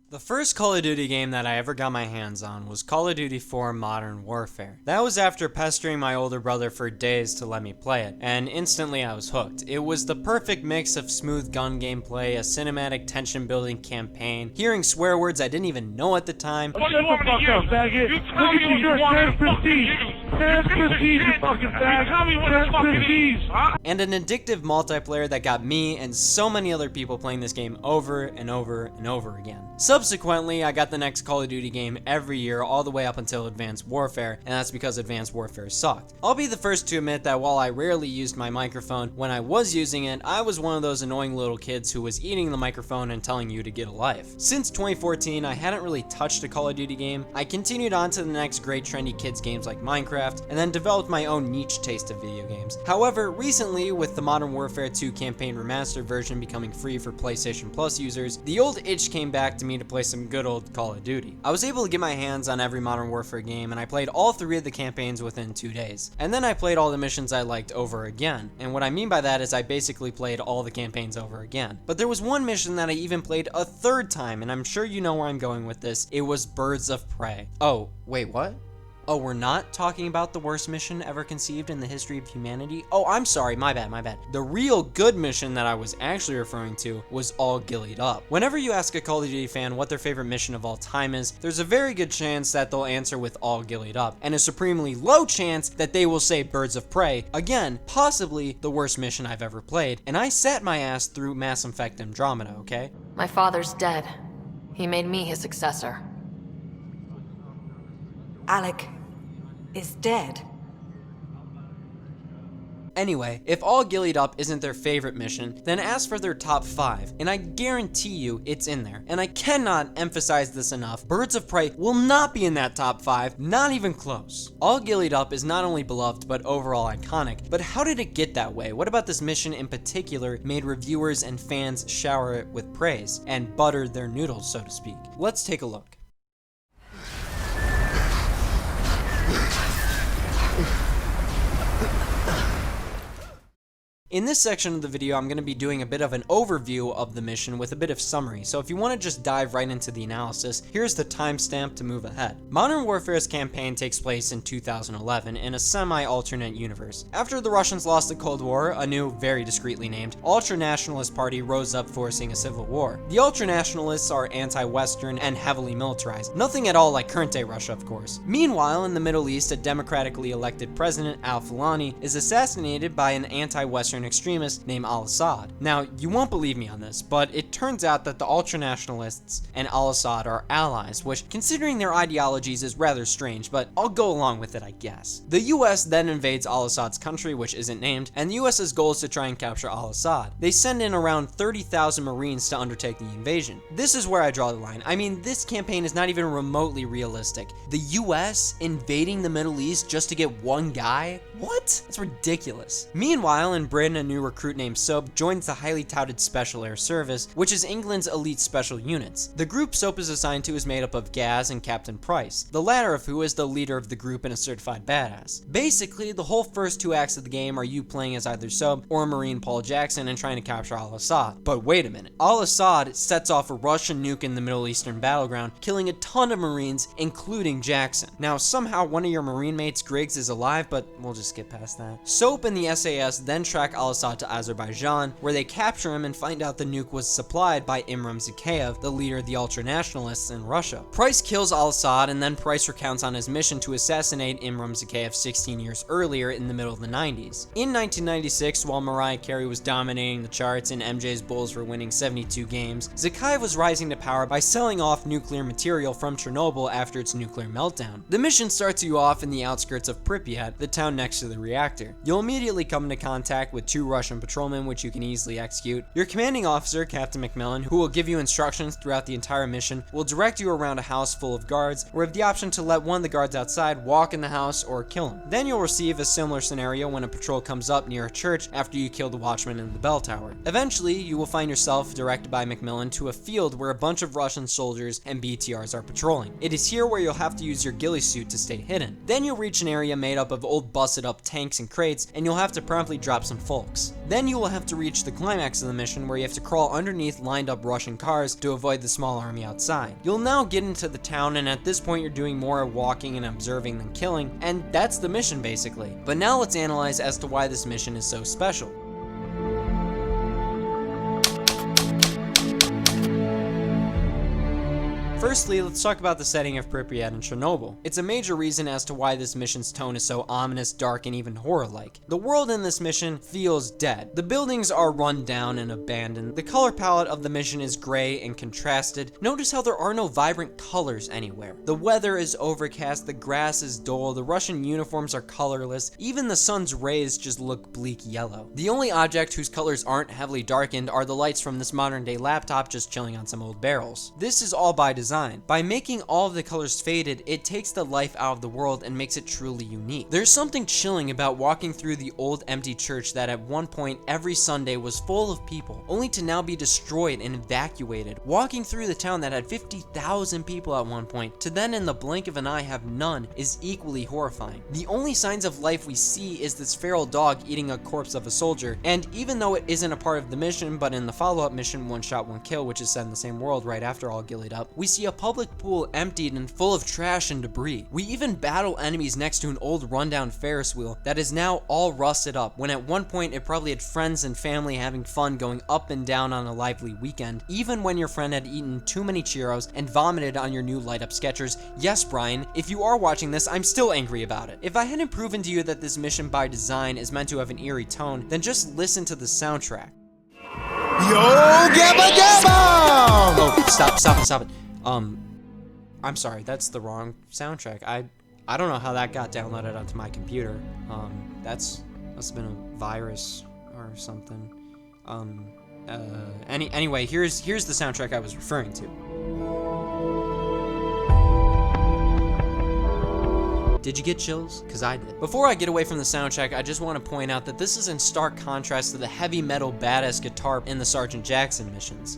The first Call of Duty game that I ever got my hands on was Call of Duty 4 Modern Warfare. That was after pestering my older brother for days to let me play it, and instantly I was hooked. It was the perfect mix of smooth gun gameplay, a cinematic tension-building campaign, hearing swear words I didn't even know at the time. Shut the fuck up, faggot! Look at you, you're 10-15, you fucking fag! 10-15, huh? And an addictive multiplayer that got me and so many other people playing this game over and over and over again. Subsequently, I got the next Call of Duty game every year all the way up until Advanced Warfare, and that's because Advanced Warfare sucked. I'll be the first to admit that while I rarely used my microphone, when I was using it, I was one of those annoying little kids who was eating the microphone and telling you to get a life. Since 2014, I hadn't really touched a Call of Duty game. I continued on to the next great trendy kids games like Minecraft, and then developed my own niche taste of video games. However, recently, with the Modern Warfare 2 campaign remastered version becoming free for PlayStation Plus users, the old itch came back to me to play some good old Call of Duty. I was able to get my hands on every Modern Warfare game, and I played all 3 of the campaigns within 2 days. And then I played all the missions I liked over again. And what I mean by that is I basically played all the campaigns over again. But there was one mission that I even played a 3rd time, and I'm sure you know where I'm going with this. It was Birds of Prey. Oh, wait, what? Oh, we're not talking about the worst mission ever conceived in the history of humanity? Oh, I'm sorry, my bad. The real good mission that I was actually referring to was all Ghillied Up. Whenever you ask a Call of Duty fan what their favorite mission of all time is, there's a very good chance that they'll answer with all Ghillied Up, and a supremely low chance that they will say Birds of Prey, again, possibly the worst mission I've ever played, and I sat my ass through Mass Effect Andromeda, okay? My father's dead. He made me his successor. Alec is dead. Anyway, if all Ghillied Up isn't their favorite mission, then ask for their top 5, and I guarantee you it's in there. And I cannot emphasize this enough, Birds of Prey will not be in that top 5, not even close. All Ghillied Up is not only beloved, but overall iconic, but how did it get that way? What about this mission in particular made reviewers and fans shower it with praise, and butter their noodles, so to speak? Let's take a look. In this section of the video, I'm going to be doing a bit of an overview of the mission with a bit of summary, so if you want to just dive right into the analysis, here's the timestamp to move ahead. Modern Warfare's campaign takes place in 2011 in a semi-alternate universe. After the Russians lost the Cold War, a new, very discreetly named, ultra-nationalist party rose up forcing a civil war. The ultra-nationalists are anti-Western and heavily militarized, nothing at all like current-day Russia, of course. Meanwhile, in the Middle East, a democratically elected president, al-Fulani, is assassinated by an anti-Western extremist named al-Assad. Now, you won't believe me on this, but it turns out that the ultranationalists and al-Assad are allies, which, considering their ideologies, is rather strange, but I'll go along with it, I guess. The US then invades al-Assad's country, which isn't named, and the US's goal is to try and capture al-Assad. They send in around 30,000 Marines to undertake the invasion. This is where I draw the line. I mean, this campaign is not even remotely realistic. The US invading the Middle East just to get one guy? What? That's ridiculous. Meanwhile, in Britain, a new recruit named Soap joins the highly touted Special Air Service, which is England's elite special units. The group Soap is assigned to is made up of Gaz and Captain Price, the latter of who is the leader of the group and a certified badass. Basically, the whole first 2 acts of the game are you playing as either Soap or Marine Paul Jackson and trying to capture al-Assad. But wait a minute. Al-Assad sets off a Russian nuke in the Middle Eastern battleground, killing a ton of Marines, including Jackson. Now, somehow one of your Marine mates, Griggs, is alive, but we'll just get past that. Soap and the SAS then track al-Assad to Azerbaijan, where they capture him and find out the nuke was supplied by Imram Zakhaev, the leader of the ultranationalists in Russia. Price kills al-Assad, and then Price recounts on his mission to assassinate Imram Zakhaev 16 years earlier in the middle of the 90s. In 1996, while Mariah Carey was dominating the charts and MJ's Bulls were winning 72 games, Zakhaev was rising to power by selling off nuclear material from Chernobyl after its nuclear meltdown. The mission starts you off in the outskirts of Pripyat, the town next to the reactor. You'll immediately come into contact with 2 Russian patrolmen, which you can easily execute. Your commanding officer, Captain McMillan, who will give you instructions throughout the entire mission, will direct you around a house full of guards, or have the option to let one of the guards outside walk in the house or kill him. Then you'll receive a similar scenario when a patrol comes up near a church after you kill the watchman in the bell tower. Eventually, you will find yourself directed by McMillan to a field where a bunch of Russian soldiers and BTRs are patrolling. It is here where you'll have to use your ghillie suit to stay hidden. Then you'll reach an area made up of old busted up tanks and crates, and you'll have to promptly drop some full hulks. Then you will have to reach the climax of the mission where you have to crawl underneath lined up Russian cars to avoid the small army outside. You'll now get into the town, and at this point you're doing more walking and observing than killing, and that's the mission basically. But now let's analyze as to why this mission is so special. Firstly, let's talk about the setting of Pripyat and Chernobyl. It's a major reason as to why this mission's tone is so ominous, dark, and even horror-like. The world in this mission feels dead. The buildings are run down and abandoned. The color palette of the mission is gray and contrasted. Notice how there are no vibrant colors anywhere. The weather is overcast, the grass is dull, the Russian uniforms are colorless, even the sun's rays just look bleak yellow. The only object whose colors aren't heavily darkened are the lights from this modern-day laptop just chilling on some old barrels. This is all by design. By making all of the colors faded, it takes the life out of the world and makes it truly unique. There's something chilling about walking through the old empty church that at one point every Sunday was full of people, only to now be destroyed and evacuated. Walking through the town that had 50,000 people at one point, to then in the blink of an eye have none, is equally horrifying. The only signs of life we see is this feral dog eating a corpse of a soldier, and even though it isn't a part of the mission, but in the follow-up mission One Shot One Kill, which is set in the same world right after All Ghillied Up, we see a public pool emptied and full of trash and debris. We even battle enemies next to an old rundown Ferris wheel that is now all rusted up, when at one point it probably had friends and family having fun going up and down on a lively weekend, even when your friend had eaten too many Cheetos and vomited on your new light up Skechers. Yes, Brian, if you are watching this, I'm still angry about it. If I hadn't proven to you that this mission by design is meant to have an eerie tone, then just listen to the soundtrack. Yo, Gabba Gabba! Oh, stop it. I'm sorry, that's the wrong soundtrack. I don't know how that got downloaded onto my computer. Must have been a virus or something. Anyway, here's the soundtrack I was referring to. Did you get chills? Cause I did. Before I get away from the soundtrack, I just want to point out that this is in stark contrast to the heavy metal badass guitar in the Sergeant Jackson missions.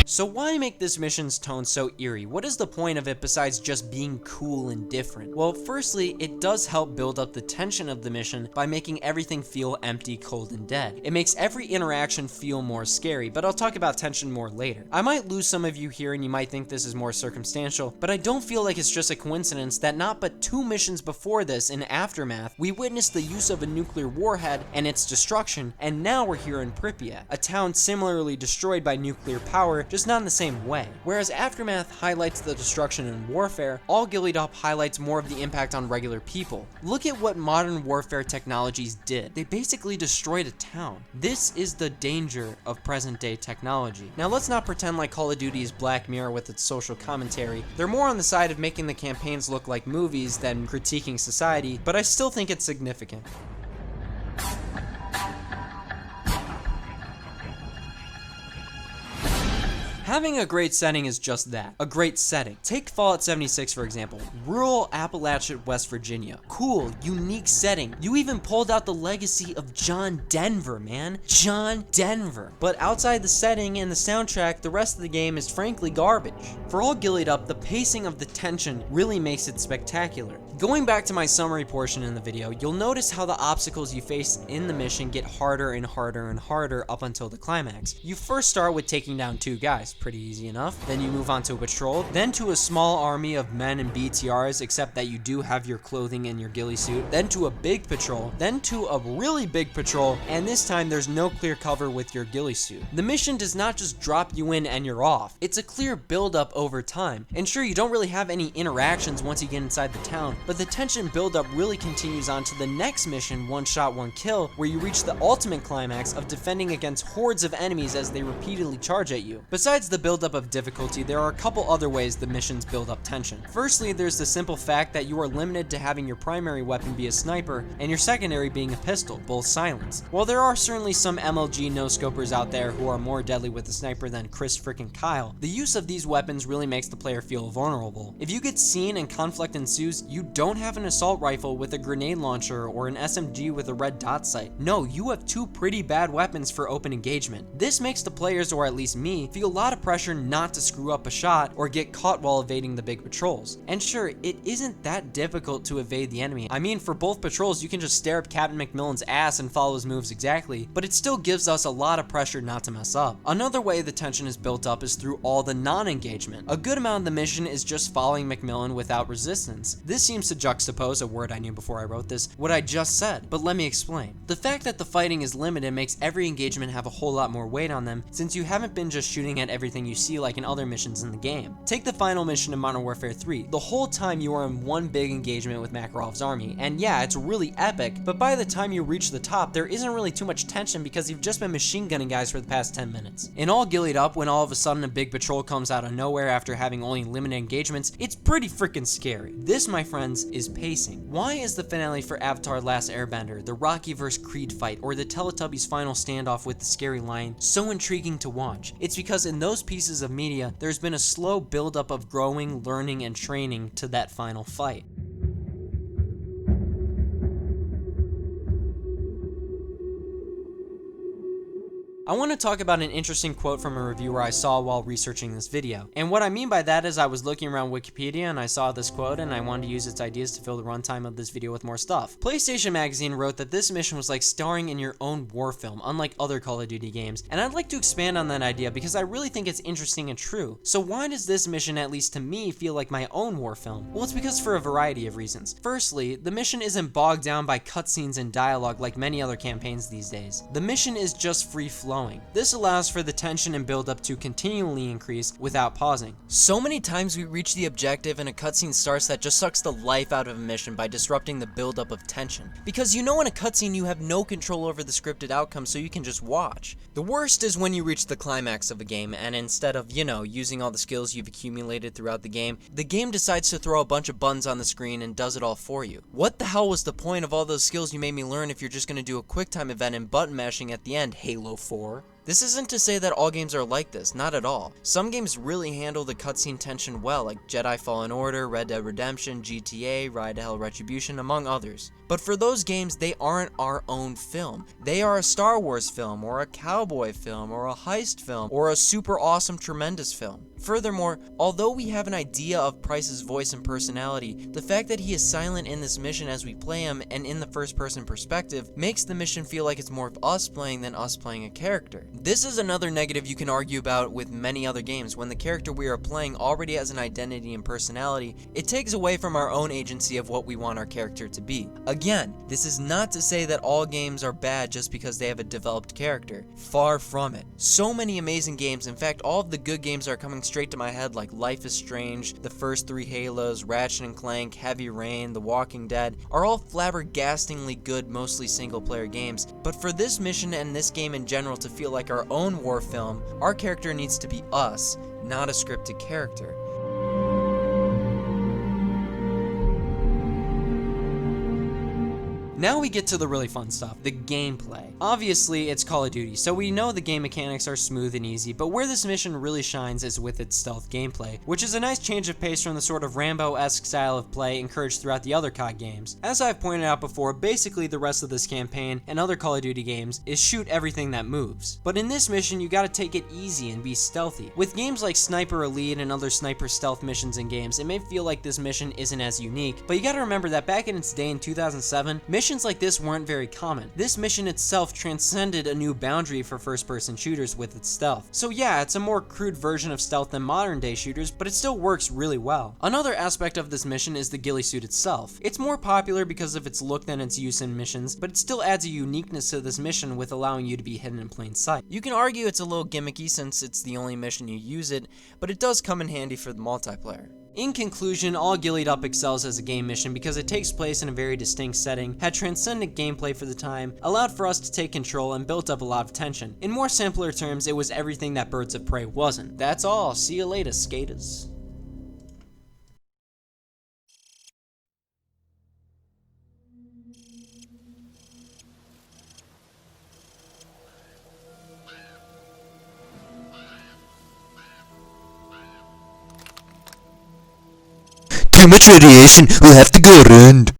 So why make this mission's tone so eerie? What is the point of it besides just being cool and different? Well, firstly, it does help build up the tension of the mission by making everything feel empty, cold, and dead. It makes every interaction feel more scary, but I'll talk about tension more later. I might lose some of you here and you might think this is more circumstantial, but I don't feel like it's just a coincidence that not but 2 missions before this, in Aftermath, we witnessed the use of a nuclear warhead and its destruction, and now we're here in Pripyat, a town similarly destroyed by nuclear power, just not in the same way. Whereas Aftermath highlights the destruction and warfare, All Ghillied Up highlights more of the impact on regular people. Look at what modern warfare technologies did. They basically destroyed a town. This is the danger of present day technology. Now let's not pretend like Call of Duty is Black Mirror with its social commentary. They're more on the side of making the campaigns look like movies than critiquing society, but I still think it's significant. Having a great setting is just that, a great setting. Take Fallout 76 for example, rural Appalachia, West Virginia. Cool, unique setting. You even pulled out the legacy of John Denver, man. John Denver. But outside the setting and the soundtrack, the rest of the game is frankly garbage. For All Ghillied Up, the pacing of the tension really makes it spectacular. Going back to my summary portion in the video, you'll notice how the obstacles you face in the mission get harder and harder and harder up until the climax. You first start with taking down 2 guys, pretty easy enough. Then you move on to a patrol, then to a small army of men in BTRs, except that you do have your clothing and your ghillie suit, then to a big patrol, then to a really big patrol, and this time there's no clear cover with your ghillie suit. The mission does not just drop you in and you're off. It's a clear build up over time. And sure, you don't really have any interactions once you get inside the town, but the tension buildup really continues on to the next mission, One Shot One Kill, where you reach the ultimate climax of defending against hordes of enemies as they repeatedly charge at you. Besides the buildup of difficulty, there are a couple other ways the missions build up tension. Firstly, there's the simple fact that you are limited to having your primary weapon be a sniper and your secondary being a pistol, both silenced. While there are certainly some MLG no-scopers out there who are more deadly with a sniper than Chris frickin' Kyle, the use of these weapons really makes the player feel vulnerable. If you get seen and conflict ensues, you don't have an assault rifle with a grenade launcher or an SMG with a red dot sight. No, you have two pretty bad weapons for open engagement. This makes the players, or at least me, feel a lot of pressure not to screw up a shot or get caught while evading the big patrols. And sure, it isn't that difficult to evade the enemy. I mean, for both patrols, you can just stare at Captain McMillan's ass and follow his moves exactly, but it still gives us a lot of pressure not to mess up. Another way the tension is built up is through all the non-engagement. A good amount of the mission is just following McMillan without resistance. This seems to juxtapose, a word I knew before I wrote this, what I just said, but let me explain. The fact that the fighting is limited makes every engagement have a whole lot more weight on them, since you haven't been just shooting at everything you see like in other missions in the game. Take the final mission in Modern Warfare 3. The whole time you are in one big engagement with Makarov's army, and yeah, it's really epic, but by the time you reach the top, there isn't really too much tension because you've just been machine gunning guys for the past 10 minutes. In all Ghillied Up, when all of a sudden a big patrol comes out of nowhere after having only limited engagements, it's pretty freaking scary. This, my friends, is pacing. Why is the finale for Avatar: Last Airbender, the Rocky vs. Creed fight, or the Teletubbies final standoff with the scary lion so intriguing to watch? It's because in those pieces of media, there's been a slow buildup of growing, learning, and training to that final fight. I want to talk about an interesting quote from a reviewer I saw while researching this video. And what I mean by that is I was looking around Wikipedia and I saw this quote and I wanted to use its ideas to fill the runtime of this video with more stuff. PlayStation Magazine wrote that this mission was like starring in your own war film, unlike other Call of Duty games. And I'd like to expand on that idea because I really think it's interesting and true. So why does this mission, at least to me, feel like my own war film? Well, it's because for a variety of reasons. Firstly, the mission isn't bogged down by cutscenes and dialogue like many other campaigns these days. The mission is just free flowing. This allows for the tension and build up to continually increase without pausing. So many times we reach the objective and a cutscene starts that just sucks the life out of a mission by disrupting the buildup of tension. Because you know in a cutscene you have no control over the scripted outcome, so you can just watch. The worst is when you reach the climax of a game and instead of, using all the skills you've accumulated throughout the game decides to throw a bunch of buttons on the screen and does it all for you. What the hell was the point of all those skills you made me learn if you're just gonna do a quick time event and button mashing at the end, Halo 4? This isn't to say that all games are like this, not at all. Some games really handle the cutscene tension well, like Jedi Fallen Order, Red Dead Redemption, GTA, Ride to Hell Retribution, among others. But for those games, they aren't our own film. They are a Star Wars film, or a cowboy film, or a heist film, or a super awesome, tremendous film. Furthermore, although we have an idea of Price's voice and personality, the fact that he is silent in this mission as we play him and in the first-person perspective makes the mission feel like it's more of us playing than us playing a character. This is another negative you can argue about with many other games. When the character we are playing already has an identity and personality, it takes away from our own agency of what we want our character to be. Again, this is not to say that all games are bad just because they have a developed character. Far from it. So many amazing games, in fact all of the good games are coming straight to my head, like Life is Strange, the first 3 Halos, Ratchet & Clank, Heavy Rain, The Walking Dead, are all flabbergastingly good, mostly single player games. But for this mission and this game in general to feel like our own war film, our character needs to be us, not a scripted character. Now we get to the really fun stuff, the gameplay. Obviously, it's Call of Duty, so we know the game mechanics are smooth and easy, but where this mission really shines is with its stealth gameplay, which is a nice change of pace from the sort of Rambo-esque style of play encouraged throughout the other COD games. As I've pointed out before, basically the rest of this campaign and other Call of Duty games is shoot everything that moves. But in this mission, you gotta take it easy and be stealthy. With games like Sniper Elite and other sniper stealth missions in games, it may feel like this mission isn't as unique, but you gotta remember that back in its day in 2007, missions like this weren't very common. This mission itself transcended a new boundary for first-person shooters with its stealth. So yeah, it's a more crude version of stealth than modern-day shooters, but it still works really well. Another aspect of this mission is the ghillie suit itself. It's more popular because of its look than its use in missions, but it still adds a uniqueness to this mission with allowing you to be hidden in plain sight. You can argue it's a little gimmicky since it's the only mission you use it, but it does come in handy for the multiplayer. In conclusion, all Ghillied Up excels as a game mission because it takes place in a very distinct setting, had transcendent gameplay for the time, allowed for us to take control, and built up a lot of tension. In more simpler terms, it was everything that Birds of Prey wasn't. That's all. See you later, skaters. too much radiation. We'll have to go around.